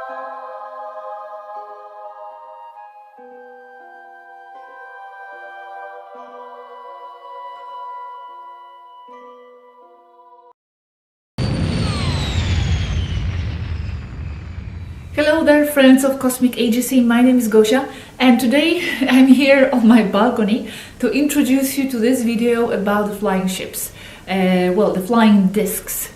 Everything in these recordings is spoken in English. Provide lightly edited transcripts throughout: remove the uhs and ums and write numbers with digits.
Hello there, friends of Cosmic Agency. My name is Gosia, and today I'm here on my balcony to introduce you to this video about the flying ships. The flying discs.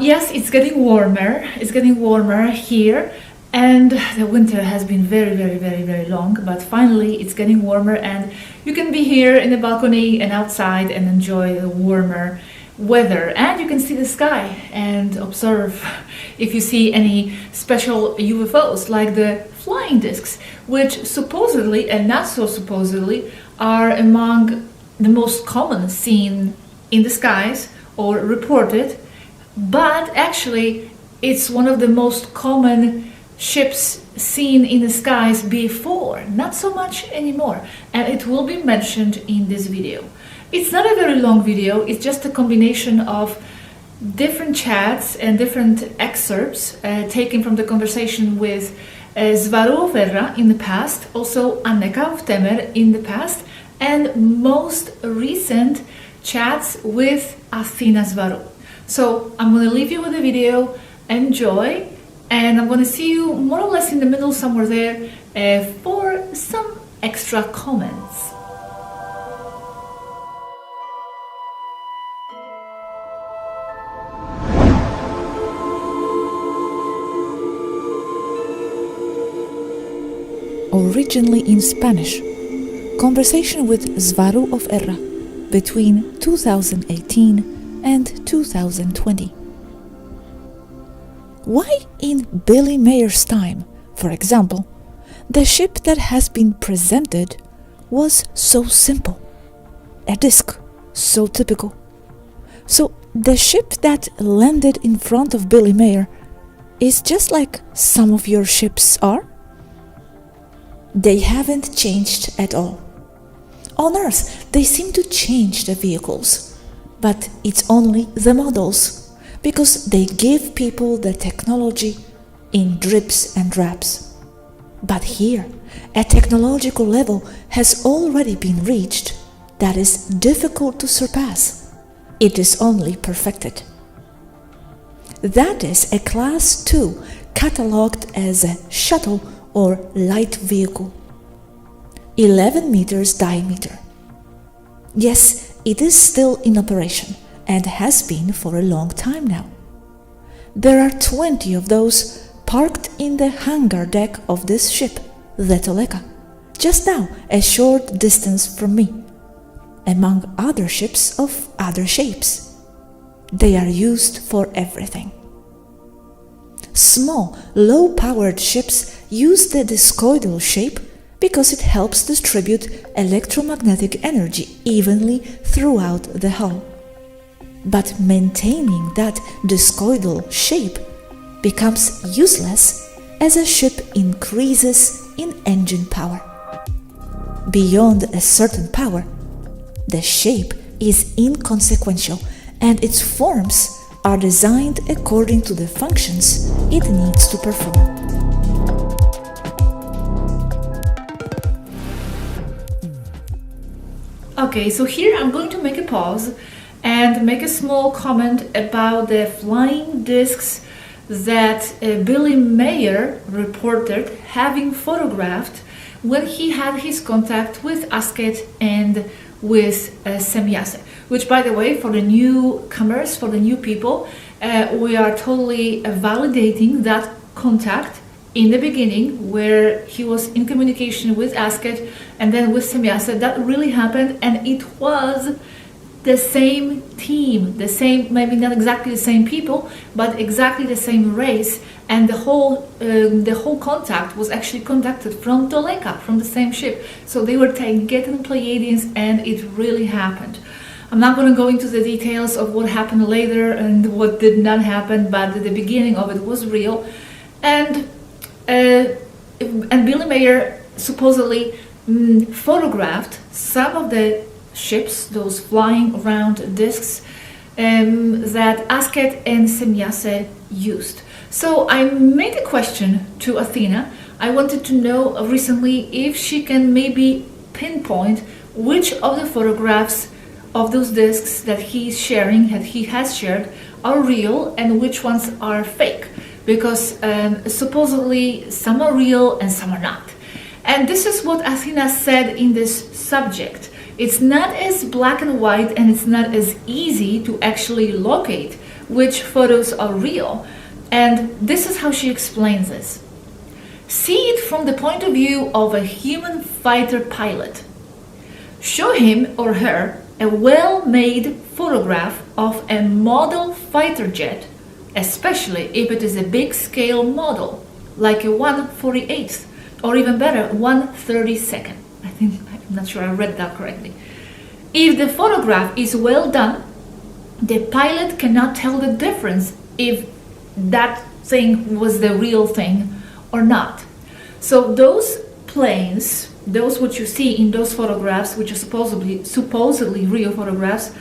Yes, it's getting warmer. It's getting warmer here, and the winter has been very long. But finally, it's getting warmer, and you can be here in the balcony and outside and enjoy the warmer weather, and you can see the sky and observe if you see any special UFOs like the flying discs, which supposedly and not so supposedly are among the most common seen in the skies or reported, but actually it's one of the most common ships seen in the skies before, not so much anymore, and it will be mentioned in this video. It's not a very long video, it's just a combination of different chats and different excerpts taken from the conversation with Swaruu of Erra in the past, also Aneeka Of Temmer in the past, and most recent chats with Athena Swaruu. So I'm going to leave you with the video, enjoy, and I'm going to see you more or less in the middle somewhere there for some extra comments. Originally in Spanish, conversation with Swaruu of Erra between 2018 and 2020. Why in Billy Mayer's time, for example, the ship that has been presented was so simple, a disc so typical? So the ship that landed in front of Billy Mayer is just like some of your ships are? They haven't changed at all. On Earth, they seem to change the vehicles, but it's only the models, because they give people the technology in drips and drabs. But here, a technological level has already been reached that is difficult to surpass. It is only perfected. That is a Class 2 catalogued as a shuttle or light vehicle, 11 meters diameter. Yes, it is still in operation and has been for a long time now. There are 20 of those parked in the hangar deck of this ship, the Toleka, just now a short distance from me, among other ships of other shapes. They are used for everything. Small, low-powered ships use the discoidal shape because it helps distribute electromagnetic energy evenly throughout the hull. But maintaining that discoidal shape becomes useless as a ship increases in engine power. Beyond a certain power, the shape is inconsequential and its forms are designed according to the functions it needs to perform. Okay, so here I'm going to make a pause and make a small comment about the flying discs that Billy Mayer reported having photographed when he had his contact with Asket and with Semyase, which, by the way, for the newcomers, for the new people, we are totally validating that contact in the beginning, where he was in communication with Asket and then with Semyase. That really happened, and it was the same team, the same, maybe not exactly the same people, but exactly the same race, and the whole contact was actually conducted from Toleka, from the same ship. So they were Taygetan Pleiadians, and it really happened. I'm not going to go into the details of what happened later and what did not happen, but the beginning of it was real. And Billy Mayer supposedly photographed some of the ships, those flying around discs, that Asket and Semyase used. So I made a question to Athena. I wanted to know recently if she can maybe pinpoint which of the photographs of those discs that he has shared, are real and which ones are fake. Because supposedly some are real and some are not. And this is what Athena said in this subject. It's not as black and white, and it's not as easy to actually locate which photos are real. And this is how she explains this. See it from the point of view of a human fighter pilot. Show him or her a well-made photograph of a model fighter jet, especially if it is a big-scale model, like a 1/48th, or even better, 1/32nd. I'm not sure I read that correctly. If the photograph is well done, the pilot cannot tell the difference if that thing was the real thing or not. So those planes, those what you see in those photographs, which are supposedly real photographs,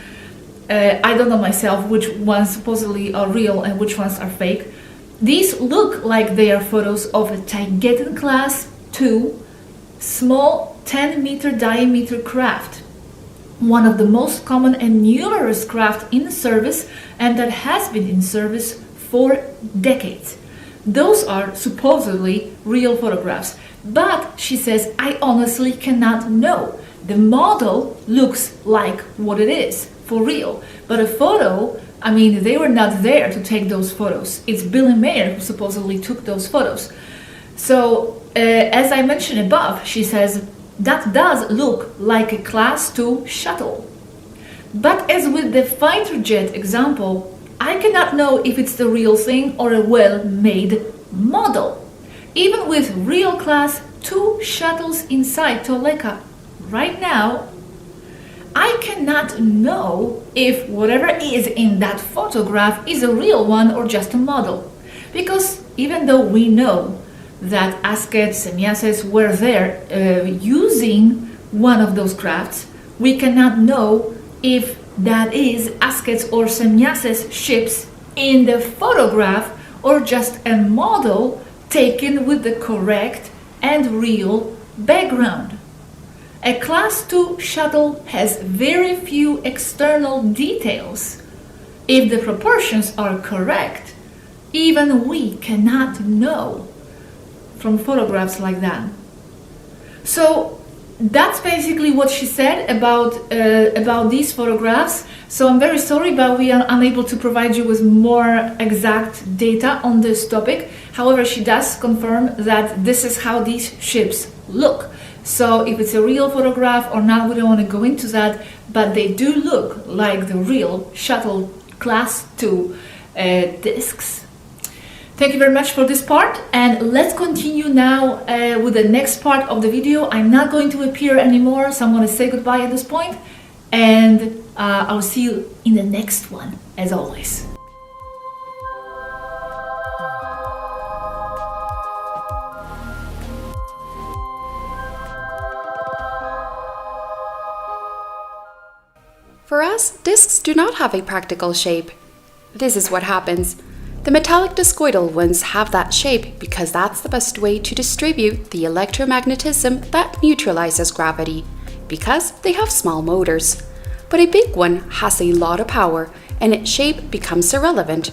I don't know myself which ones supposedly are real and which ones are fake. These look like they are photos of a Taygetan class 2 small 10-meter diameter craft, one of the most common and numerous craft in service, and that has been in service for decades. Those are supposedly real photographs, but she says, I honestly cannot know. The model looks like what it is, for real, but a photo, I mean, they were not there to take those photos. It's Billy Mayer who supposedly took those photos. So, as I mentioned above, she says, that does look like a Class 2 shuttle. But as with the fighter jet example, I cannot know if it's the real thing or a well-made model. Even with real Class 2 shuttles inside Toleka right now, I cannot know if whatever is in that photograph is a real one or just a model. Because even though we know that Asket, Semyases were there using one of those crafts, we cannot know if that is Asket's or Semyases ships in the photograph or just a model taken with the correct and real background. A Class 2 shuttle has very few external details. If the proportions are correct, even we cannot know from photographs like that. So that's basically what she said about these photographs. So I'm very sorry, but we are unable to provide you with more exact data on this topic. However, she does confirm that this is how these ships look. So if it's a real photograph or not, we don't want to go into that, but they do look like the real shuttle Class 2 discs. Thank you very much for this part, and let's continue now with the next part of the video. I'm not going to appear anymore, so I'm going to say goodbye at this point, and I'll see you in the next one, as always. For us, discs do not have a practical shape. This is what happens. The metallic discoidal ones have that shape because that's the best way to distribute the electromagnetism that neutralizes gravity, because they have small motors. But a big one has a lot of power and its shape becomes irrelevant.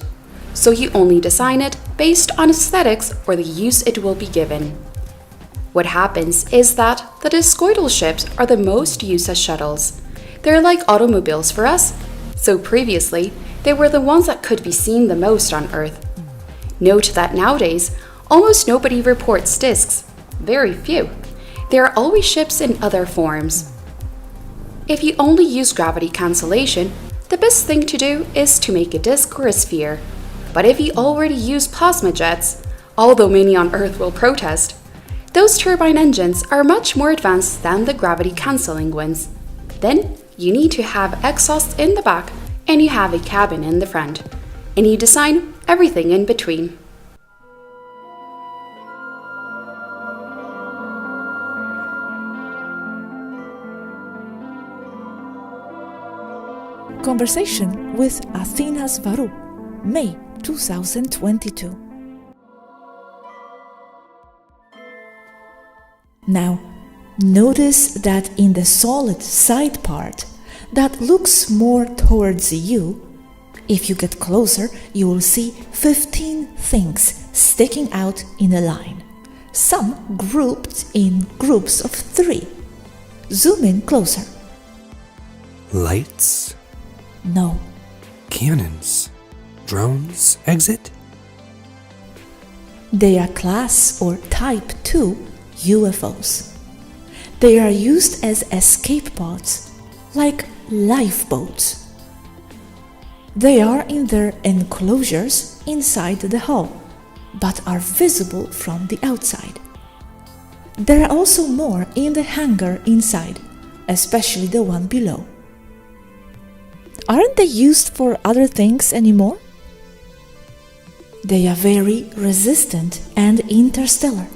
So you only design it based on aesthetics or the use it will be given. What happens is that the discoidal ships are the most used as shuttles. They're like automobiles for us. So previously, they were the ones that could be seen the most on Earth. Note that nowadays, almost nobody reports discs. Very few. There are always ships in other forms. If you only use gravity cancellation, the best thing to do is to make a disc or a sphere. But if you already use plasma jets, although many on Earth will protest, those turbine engines are much more advanced than the gravity cancelling ones. Then you need to have exhausts in the back and you have a cabin in the front, and you design everything in between. conversation with Athena Swaruu, May 2022. Now, notice that in the solid side part that looks more towards you, if you get closer, you will see 15 things sticking out in a line, some grouped in groups of 3. Zoom in closer. Lights? No. Cannons? Drones? Exit? They are class or type 2 UFOs. They are used as escape pods, like lifeboats. They are in their enclosures inside the hull, but are visible from the outside. There are also more in the hangar inside, especially the one below. Aren't they used for other things anymore? They are very resistant and interstellar,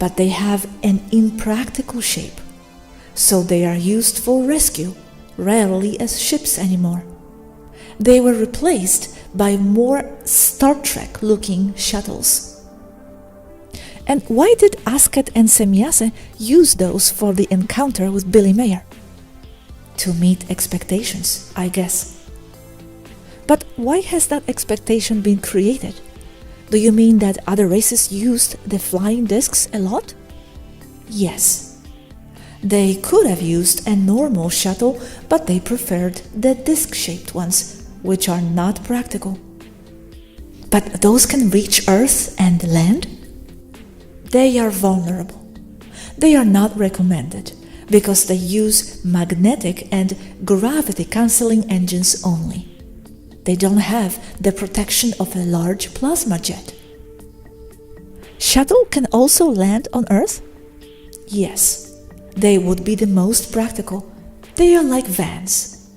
but they have an impractical shape, so they are used for rescue, rarely as ships anymore. They were replaced by more Star Trek-looking shuttles. And why did Asket and Semyase use those for the encounter with Billy Mayer? To meet expectations, I guess. But why has that expectation been created? Do you mean that other races used the flying discs a lot? Yes. They could have used a normal shuttle, but they preferred the disc-shaped ones, which are not practical. But those can reach Earth and land? They are vulnerable. They are not recommended because they use magnetic and gravity-canceling engines only. They don't have the protection of a large plasma jet. Shuttle can also land on Earth? Yes, they would be the most practical. They are like vans.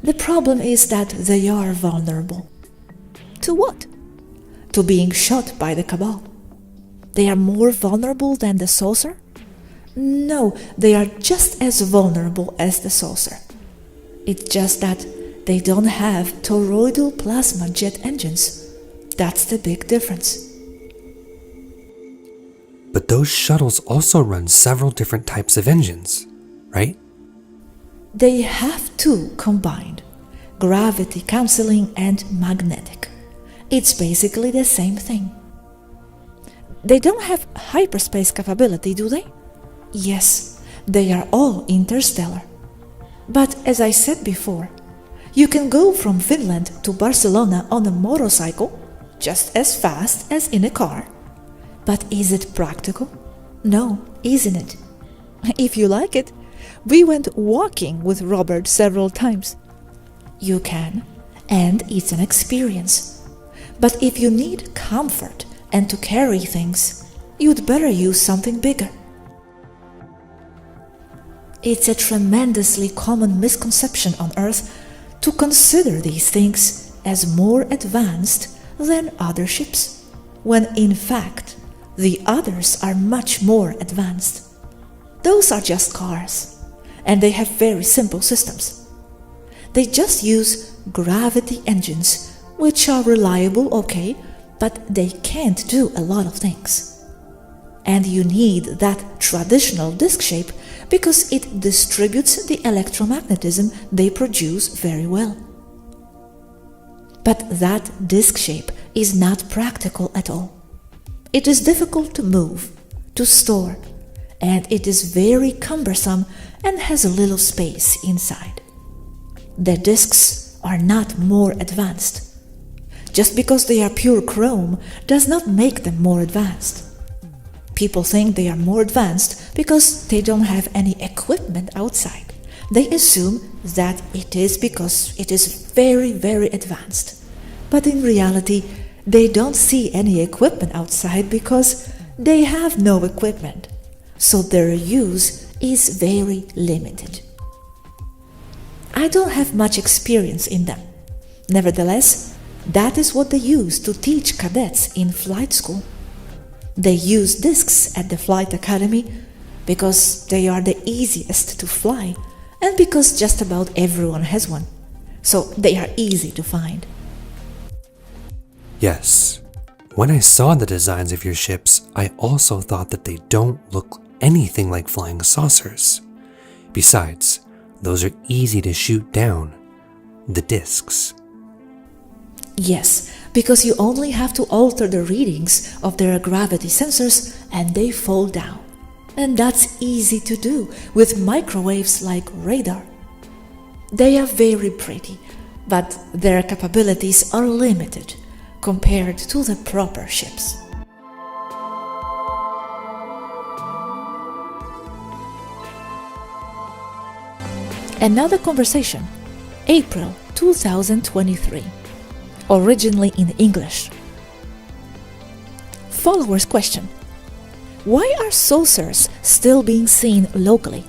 The problem is that they are vulnerable. To what? To being shot by the cabal. They are more vulnerable than the saucer? No, they are just as vulnerable as the saucer. It's just that they don't have toroidal plasma jet engines. That's the big difference. But those shuttles also run several different types of engines, right? They have two combined, gravity cancelling and magnetic. It's basically the same thing. They don't have hyperspace capability, do they? Yes, they are all interstellar. But as I said before, you can go from Finland to Barcelona on a motorcycle just as fast as in a car. But is it practical? No, isn't it? If you like it, we went walking with Robert several times. You can, and it's an experience. But if you need comfort and to carry things, you'd better use something bigger. It's a tremendously common misconception on Earth to consider these things as more advanced than other ships, when in fact the others are much more advanced. Those are just cars, and they have very simple systems. They just use gravity engines, which are reliable, okay, but they can't do a lot of things. And you need that traditional disk shape because it distributes the electromagnetism they produce very well. But that disk shape is not practical at all. It is difficult to move, to store, and it is very cumbersome and has a little space inside. The disks are not more advanced. Just because they are pure chrome does not make them more advanced. People think they are more advanced because they don't have any equipment outside. They assume that it is because it is very, very advanced. But in reality, they don't see any equipment outside because they have no equipment. So their use is very limited. I don't have much experience in them. Nevertheless, that is what they use to teach cadets in flight school. They use discs at the flight academy because they are the easiest to fly and because just about everyone has one, so they are easy to find. Yes. When I saw the designs of your ships, I also thought that they don't look anything like flying saucers. Besides, those are easy to shoot down. The discs. Yes, because you only have to alter the readings of their gravity sensors and they fall down. And that's easy to do with microwaves like radar. They are very pretty, but their capabilities are limited compared to the proper ships. Another conversation, April 2023, originally in English. Followers question: why are saucers still being seen locally?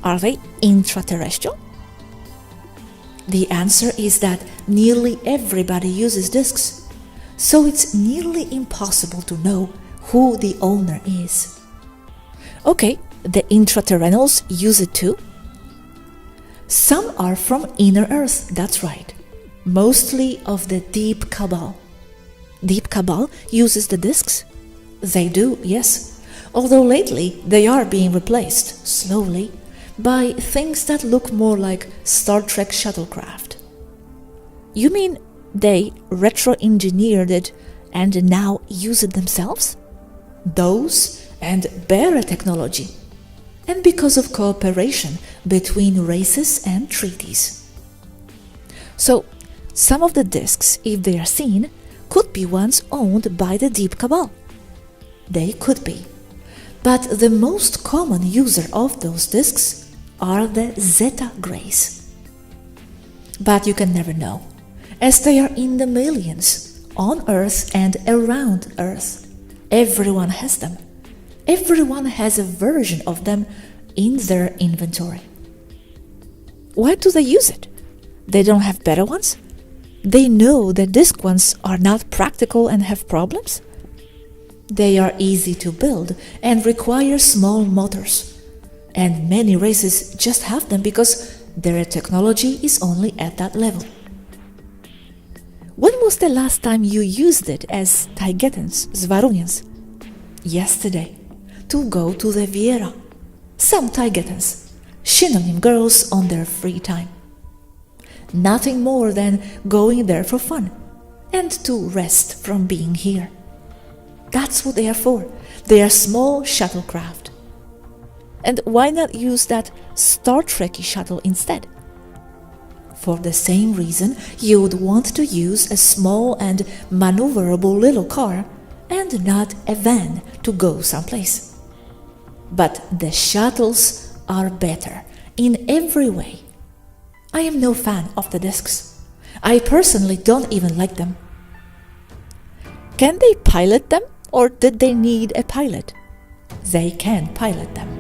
Are they intraterrestrial? The answer is that nearly everybody uses discs, so it's nearly impossible to know who the owner is. Okay, the intraterrenals use it too. Some are from inner Earth, that's right, mostly of the deep cabal. Deep cabal uses the discs? They do, yes, although lately they are being replaced, slowly, by things that look more like Star Trek shuttlecraft. You mean they retro-engineered it and now use it themselves? Those and better technology, and because of cooperation between races and treaties. So, some of the discs, if they are seen, could be ones owned by the Deep Cabal. They could be. But the most common user of those discs are the Zeta Grays. But you can never know, as they are in the millions, on Earth and around Earth. Everyone has them. Everyone has a version of them in their inventory. Why do they use it? They don't have better ones? They know the disc ones are not practical and have problems? They are easy to build and require small motors. And many races just have them because their technology is only at that level. When was the last time you used it as Taygetans, Svarunians? Yesterday, to go to the Viera. Some Taygetans, synonym girls on their free time. Nothing more than going there for fun and to rest from being here. That's what they are for. They are small shuttlecraft. And why not use that Star Trek-y shuttle instead? For the same reason you would want to use a small and maneuverable little car and not a van to go someplace. But the shuttles are better in every way. I am no fan of the discs. I personally don't even like them. Can they pilot them, or did they need a pilot? They can pilot them.